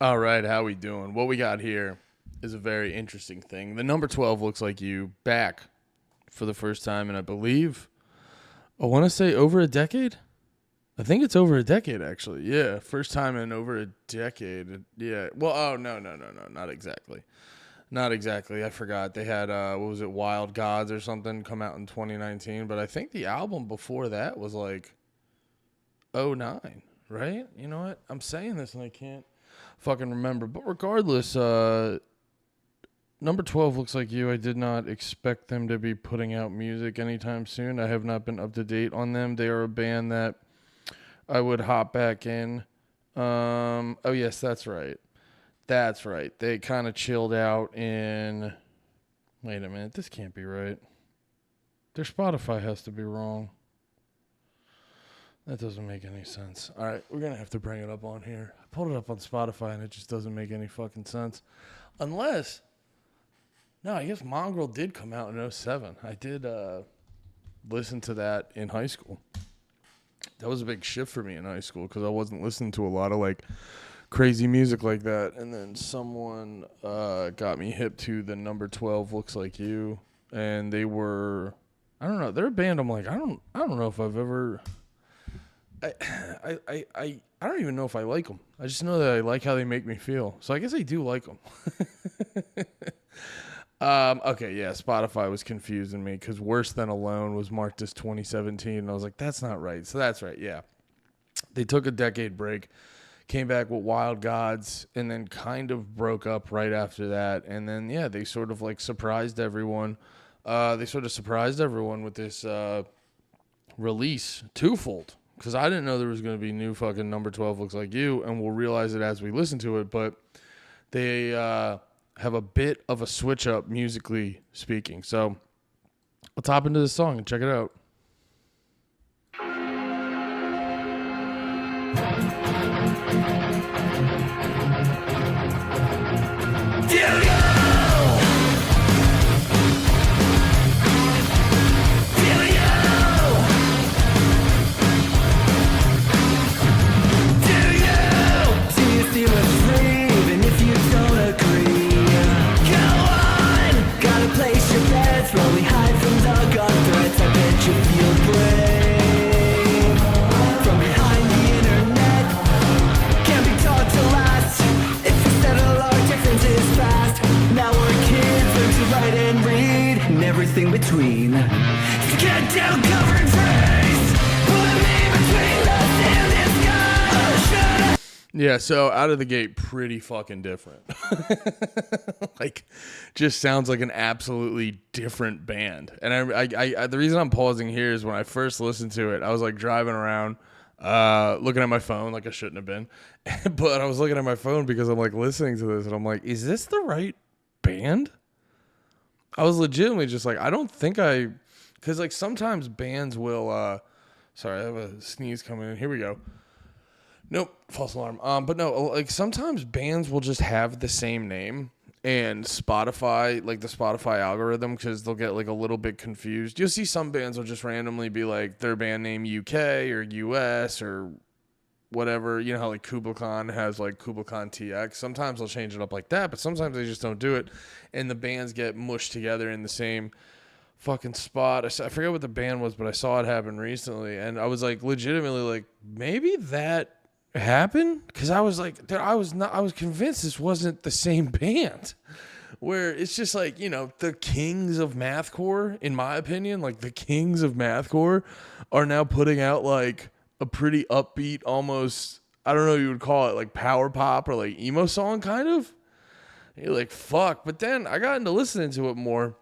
All right, how we doing? What we got here is a very interesting thing. The number 12 looks like you back for the first time, and I believe, I want to say over a decade. I think it's over a decade, actually. Yeah, first time in over a decade. Yeah. Well, oh, no, not exactly. Not exactly. I forgot. They had, what was it, Wild Gods or something come out in 2019, but I think the album before that was like '09, right? You know what? I'm saying this and I can't fucking remember. But regardless, number 12 looks like you. I did not expect them to be putting out music anytime soon. I have not been up to date on them. They are a band that I would hop back in. Oh, yes, that's right. That's right. They kind of chilled out in... Wait a minute. This can't be right. Their Spotify has to be wrong. That doesn't make any sense. All right, we're going to have to bring it up on here. I pulled it up on Spotify, and it just doesn't make any fucking sense. Unless... No, I guess Mongrel did come out in '07. I did listen to that in high school. That was a big shift for me in high school because I wasn't listening to a lot of, like, crazy music like that. And then someone got me hip to the number 12 Looks Like You. And they were... I don't know. They're a band I'm like, I don't know if I've ever... I don't even know if I like them. I just know that I like how they make me feel. So I guess I do like them. Okay, yeah, Spotify was confusing me because Worse Than Alone was marked as 2017. And I was like, that's not right. So that's right, yeah. They took a decade break, came back with Wild Gods, and then kind of broke up right after that. And then, yeah, they sort of like surprised everyone. They sort of surprised everyone with this release twofold. Because I didn't know there was going to be new fucking number 12 Looks Like You, and we'll realize it as we listen to it. But they have a bit of a switch up musically speaking. So let's hop into this song and check it out. Slowly hide from the gun threats. I bet you feel brave. From behind the internet, can't be taught to last. If we settle our differences fast, now we're kids, learn to write and read, and everything between. So get down, covered face. Put me between us and this guy. Oh, yeah, so out of the gate, pretty fucking different. Like, just sounds like an absolutely different band. And I the reason I'm pausing here is when I first listened to it, I was like driving around, looking at my phone like I shouldn't have been. But I was looking at my phone because I'm like listening to this and I'm like, is this the right band? I was legitimately just like, I don't think because like sometimes bands will, sorry, I have a sneeze coming in. Here we go. Nope, false alarm. But no, like sometimes bands will just have the same name and Spotify, like the Spotify algorithm, because they'll get like a little bit confused. You'll see some bands will just randomly be like their band name UK or US or whatever. You know how like Kubla Khan has like Kubla Khan TX. Sometimes they'll change it up like that, but sometimes they just don't do it. And the bands get mushed together in the same fucking spot. I forget what the band was, but I saw it happen recently. And I was like legitimately like, maybe that happen, because I was like, I was convinced this wasn't the same band, where it's just like, you know, the kings of mathcore, in my opinion, like the kings of mathcore are now putting out like a pretty upbeat, almost, I don't know what you would call it, like power pop or like emo song kind of. And you're like, fuck. But then I got into listening to it more,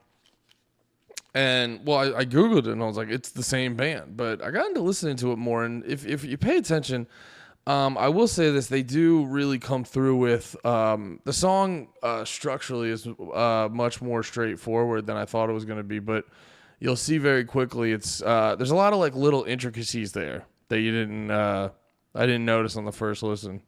and well, I googled it and I was like, it's the same band. But I got into listening to it more, and if you pay attention, I will say this, they do really come through with, the song structurally is much more straightforward than I thought it was going to be, but you'll see very quickly it's, there's a lot of like little intricacies there that I didn't notice on the first listen.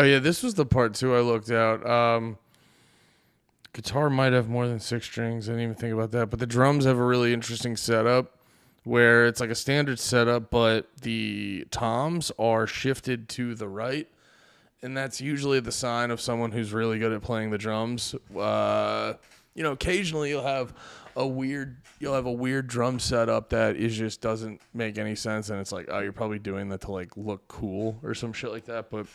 yeah, this was the part too I looked out. Guitar might have more than 6 strings. I didn't even think about that. But the drums have a really interesting setup where it's like a standard setup, but the toms are shifted to the right. And that's usually the sign of someone who's really good at playing the drums. Occasionally you'll have a weird drum setup that is just doesn't make any sense, and it's like, oh, you're probably doing that to like look cool or some shit like that. But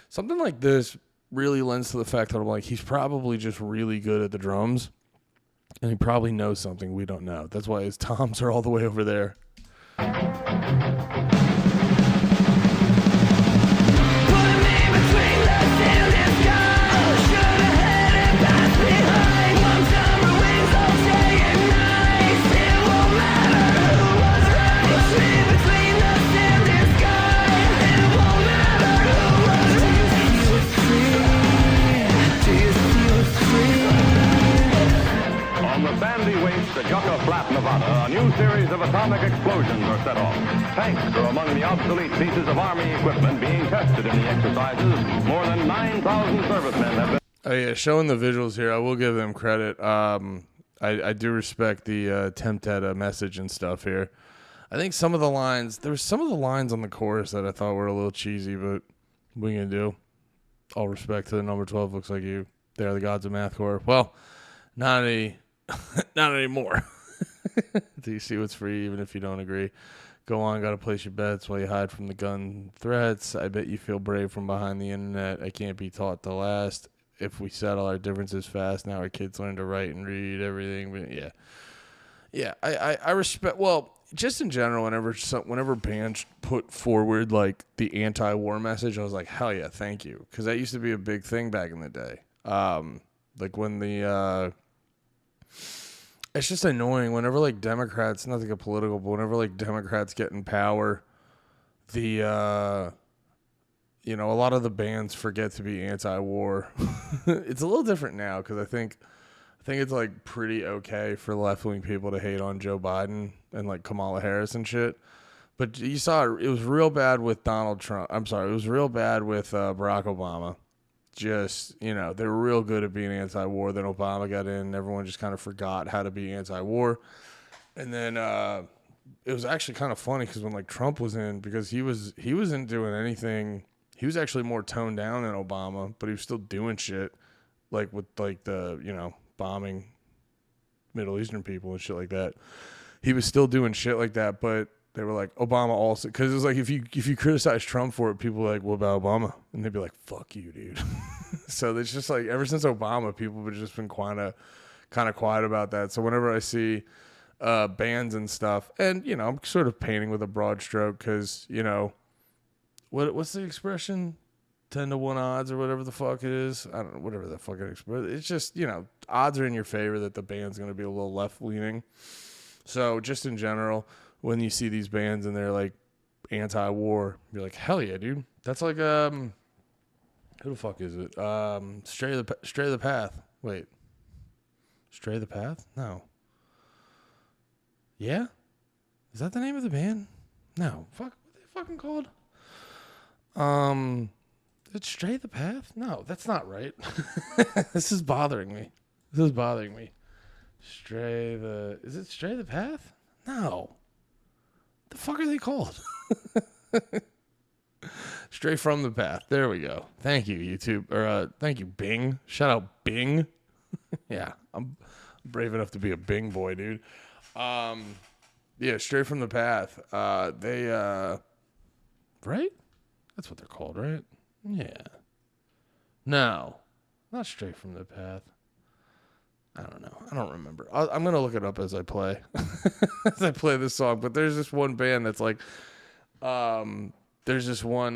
something like this really lends to the fact that I'm like, he's probably just really good at the drums, and he probably knows something we don't know. That's why his toms are all the way over there. Nevada, a new series of atomic explosions are set off. Tanks are among the obsolete pieces of Army equipment being tested in the exercises. More than 9,000 servicemen have been... Oh, yeah, showing the visuals here, I will give them credit. I do respect the attempt at a message and stuff here. I think some of the lines on the chorus that I thought were a little cheesy, but what are you going to do? All respect to the number 12, looks like you. They are the gods of mathcore. Well, not anymore. Do you see what's free even if you don't agree? Go on, gotta place your bets while you hide from the gun threats. I bet you feel brave from behind the internet. I can't be taught to last. If we settle our differences fast, now our kids learn to write and read everything. But yeah, I respect. Well, just in general, whenever bands put forward like the anti-war message, I was like, hell yeah, thank you, because that used to be a big thing back in the day. Like when it's just annoying whenever like Democrats, not to get political, but whenever like Democrats get in power, a lot of the bands forget to be anti-war. It's a little different now because I think it's like pretty okay for left-wing people to hate on Joe Biden and like Kamala Harris and shit. But you saw it was real bad with Donald Trump. I'm sorry, it was real bad with Barack Obama. Just, they were real good at being anti-war. Then Obama got in, and everyone just kind of forgot how to be anti-war. And then it was actually kind of funny because when like Trump was in, because he wasn't doing anything. He was actually more toned down than Obama, but he was still doing shit like with like the bombing Middle Eastern people and shit like that. He was still doing shit like that, but they were like, Obama also, because it was like if you criticize Trump for it, people were like, what about Obama? And they'd be like, fuck you, dude. So it's just like ever since Obama, people have just been kind of quiet about that. So whenever I see bands and stuff, and I'm sort of painting with a broad stroke because what's the expression? 10-1 odds or whatever the fuck it is. I don't know, whatever the fucking expression. It's just odds are in your favor that the band's going to be a little left leaning. So just in general, when you see these bands and they're like anti-war, you're like, hell yeah, dude. That's like who the fuck is it? Stray the Path. Wait, Stray the Path? No. Yeah, is that the name of the band? No. Fuck, what are they fucking called? It's Stray the Path? No, that's not right. This is bothering me. Is it Stray the Path? No. The fuck are they called? Stray from the Path. There we go. Thank you, YouTube. Or thank you, Bing. Shout out Bing. Yeah, I'm brave enough to be a Bing boy, dude. Yeah, Stray from the Path. They right? That's what they're called, right? Yeah. No, not Stray from the Path. I don't know. I don't remember. I'm going to look it up as I play. As I play this song. But there's this one band that's like, there's this one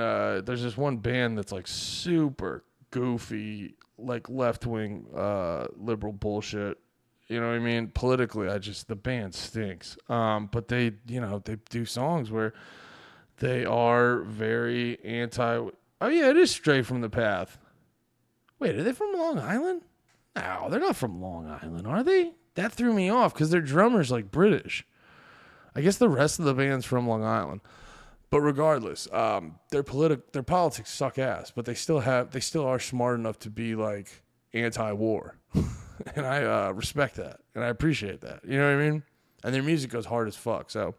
band that's like super goofy, like left-wing, liberal bullshit. You know what I mean? Politically, the band stinks. But they do songs where they are very oh yeah, it is Stray from the Path. Wait, are they from Long Island? No, they're not from Long Island, are they? That threw me off because their drummer's like British. I guess the rest of the band's from Long Island. But regardless, their politics suck ass, but they still are smart enough to be like anti-war, and I respect that and I appreciate that. You know what I mean? And their music goes hard as fuck. So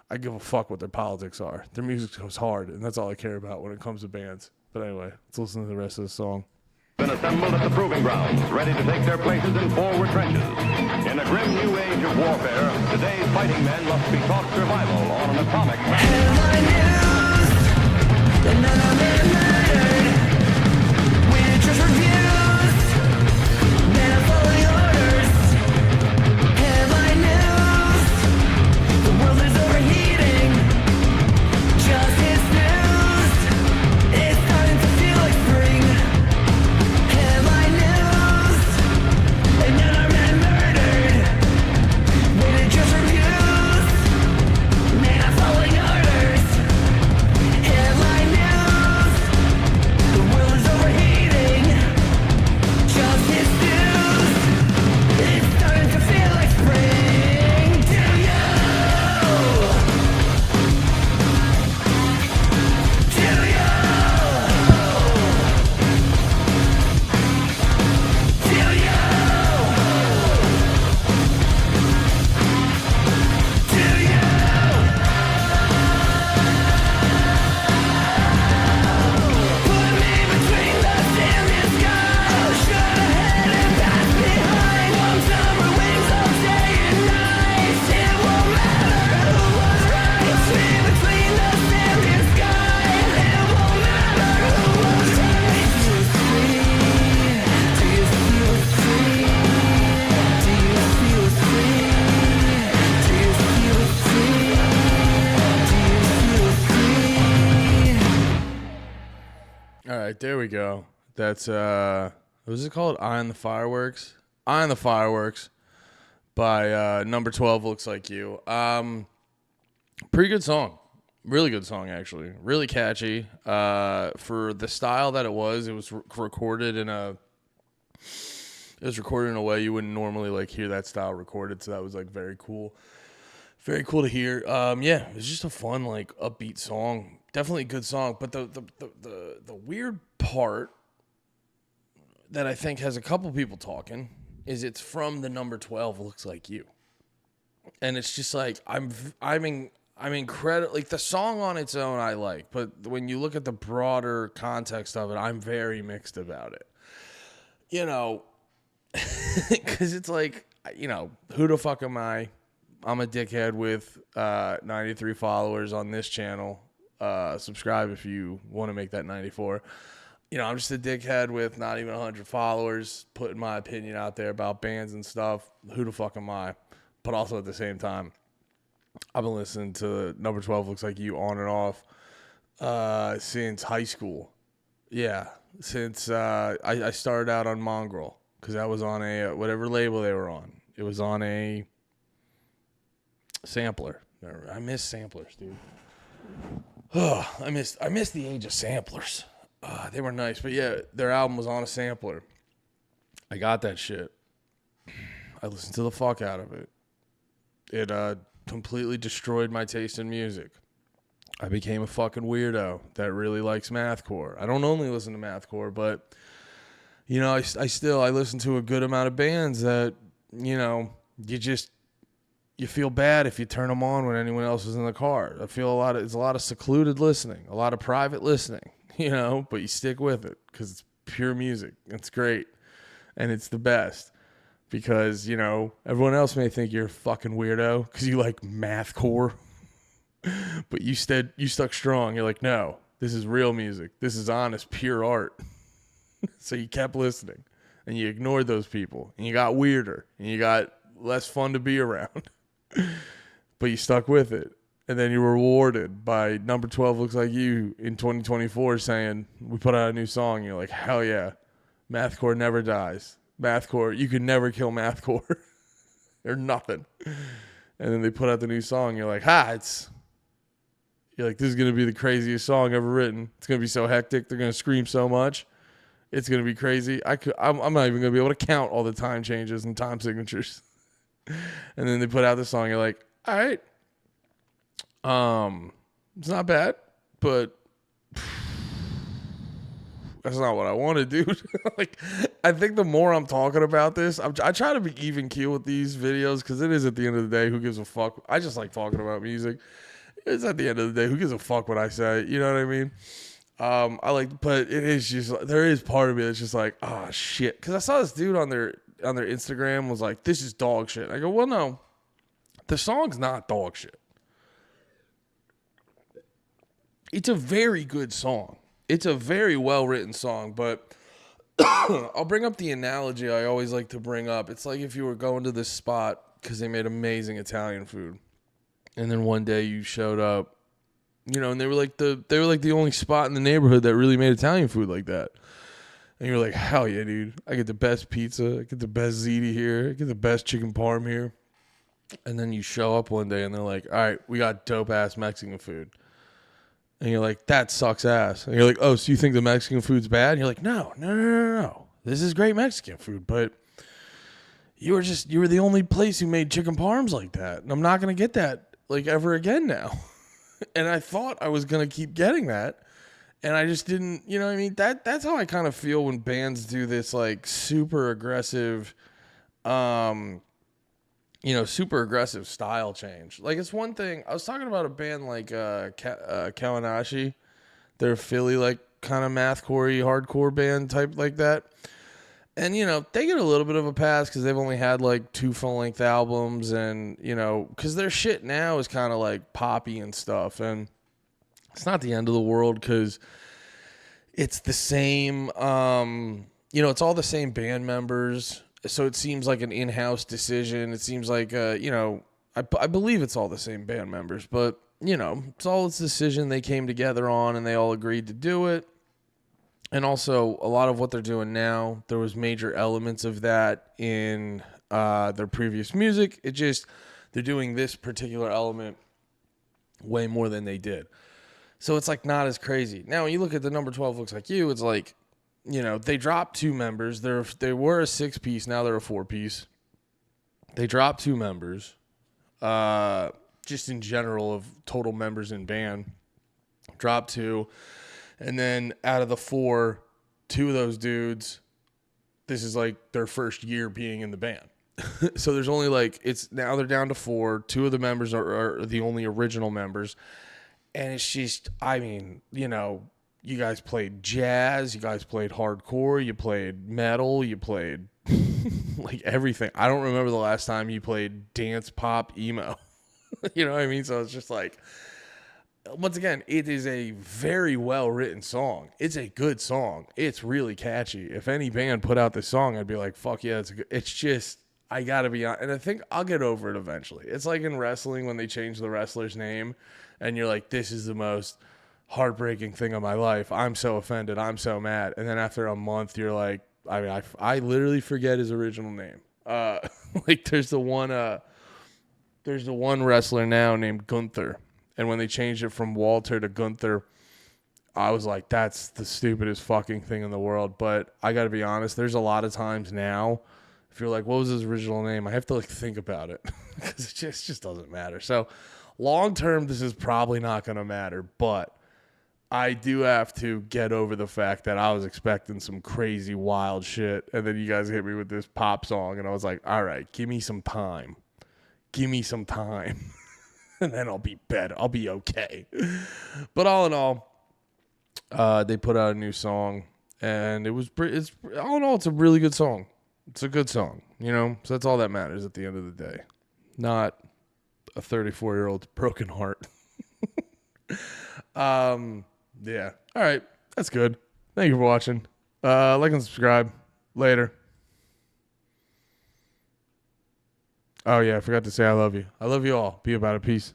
I give a fuck what their politics are. Their music goes hard, and that's all I care about when it comes to bands. But anyway, let's listen to the rest of the song. Been assembled at the proving grounds, ready to take their places in forward trenches. In a grim new age of warfare, today's fighting men must be taught survival on an atomic planet. All right, there we go. That's what was it called? Eye on the Fireworks. Eye on the Fireworks by Number 12 Looks Like You. Pretty good song. Really good song, actually. Really catchy. For the style that it was recorded in a way you wouldn't normally like hear that style recorded, so that was like very cool. Very cool to hear. Yeah, it was just a fun, like, upbeat song. Definitely a good song. But the weird part that I think has a couple people talking is it's from the Number 12 Looks Like You. And it's just like, I'm incredible. Like, the song on its own I like, but when you look at the broader context of it, I'm very mixed about it. You know, because it's like, you know, who the fuck am I? I'm a dickhead with 93 followers on this channel. Subscribe if you want to make that 94. You know, I'm just a dickhead with not even 100 followers, putting my opinion out there about bands and stuff. Who the fuck am I? But also at the same time, I've been listening to Number 12 Looks Like You on and off since high school. Yeah, since I started out on Mongrel, because I was on a whatever label they were on. It was on a sampler. I miss samplers, dude. Oh, I missed the age of samplers. They were nice, but yeah, their album was on a sampler. I got that shit. I listened to the fuck out of it. It completely destroyed my taste in music. I became a fucking weirdo that really likes mathcore. I don't only listen to mathcore, but you know, I listen to a good amount of bands that, you know, you feel bad if you turn them on when anyone else is in the car. It's a lot of secluded listening, a lot of private listening, you know, but you stick with it because it's pure music. It's great. And it's the best because, you know, everyone else may think you're a fucking weirdo because you like mathcore, but you stuck strong. You're like, no, this is real music. This is honest, pure art. So you kept listening and you ignored those people and you got weirder and you got less fun to be around. But you stuck with it. And then you were rewarded by Number 12 Looks Like You in 2024 saying, we put out a new song. You're like, hell yeah. Mathcore never dies. Mathcore, you can never kill mathcore. Or nothing. And then they put out the new song. You're like, you're like, this is going to be the craziest song ever written. It's going to be so hectic. They're going to scream so much. It's going to be crazy. I'm not even going to be able to count all the time changes and time signatures. And then they put out the song. You're like, all right. It's not bad, but that's not what I wanted, dude. Like, I think the more I'm talking about this, I try to be even keel with these videos because it is at the end of the day, who gives a fuck? I just like talking about music. It's at the end of the day, who gives a fuck what I say? You know what I mean? But it is just, there is part of me that's just like, oh shit. Because I saw this dude on their Instagram was like, this is dog shit. I go, well, no, the song's not dog shit. It's a very good song. It's a very well written song, but I'll bring up the analogy I always like to bring up. It's like if you were going to this spot because they made amazing Italian food, and then one day you showed up, you know, and they were like the only spot in the neighborhood that really made Italian food like that. And you're like, hell yeah, dude! I get the best pizza, I get the best ziti here, I get the best chicken parm here. And then you show up one day and they're like, all right, we got dope ass Mexican food. And you're like, that sucks ass. And you're like, oh, so you think the Mexican food's bad? And you're like, no. This is great Mexican food, but you were the only place who made chicken parms like that. And I'm not going to get that like ever again now. And I thought I was going to keep getting that. And I just didn't, you know what I mean? That's how I kind of feel when bands do this like super aggressive, super aggressive style change. Like, it's one thing. I was talking about a band like Kawanashi. They're a Philly, like, kind of mathcore-y, hardcore band type like that. And, you know, they get a little bit of a pass because they've only had, like, 2 full-length albums. And, you know, because their shit now is kind of, like, poppy and stuff. And it's not the end of the world because it's the same, it's all the same band members. So it seems like an in-house decision. It seems like, I believe it's all the same band members, but, you know, it's all its decision they came together on and they all agreed to do it. And also, a lot of what they're doing now, there was major elements of that in their previous music. They're doing this particular element way more than they did. So it's like not as crazy. Now, when you look at the Number 12 Looks Like You, it's like, you know, they dropped 2 members. They were a 6-piece. Now they're a 4-piece. They dropped 2 members. Just in general of total members in band. Dropped 2. And then out of the 4, 2 of those dudes, this is like their first year being in the band. So there's only now they're down to 4. 2 of the members are the only original members. And it's just, I mean, you know, you guys played jazz, you guys played hardcore, you played metal, you played like everything. I don't remember the last time you played dance, pop, emo. You know what I mean? So it's just like, once again, it is a very well-written song. It's a good song. It's really catchy. If any band put out this song, I'd be like, fuck yeah, it's just, I gotta be on. And I think I'll get over it eventually. It's like in wrestling when they change the wrestler's name and you're like, this is the most heartbreaking thing of my life. I'm so offended. I'm so mad. And then after a month, you're like, I literally forget his original name. Like there's the one wrestler now named Gunther. And when they changed it from Walter to Gunther, I was like, that's the stupidest fucking thing in the world. But I got to be honest, there's a lot of times now, if you're like, what was his original name? I have to like think about it because it just doesn't matter. So long term, this is probably not going to matter. But I do have to get over the fact that I was expecting some crazy wild shit. And then you guys hit me with this pop song. And I was like, all right, give me some time. Give me some time. And then I'll be better. I'll be okay. But all in all, they put out a new song, and all in all, it's a really good song. It's a good song, you know. So that's all that matters at the end of the day, not a 34-year-old broken heart. Yeah. All right, that's good. Thank you for watching. Like and subscribe. Later. Oh, yeah, I forgot to say I love you. I love you all. Be about it. Peace.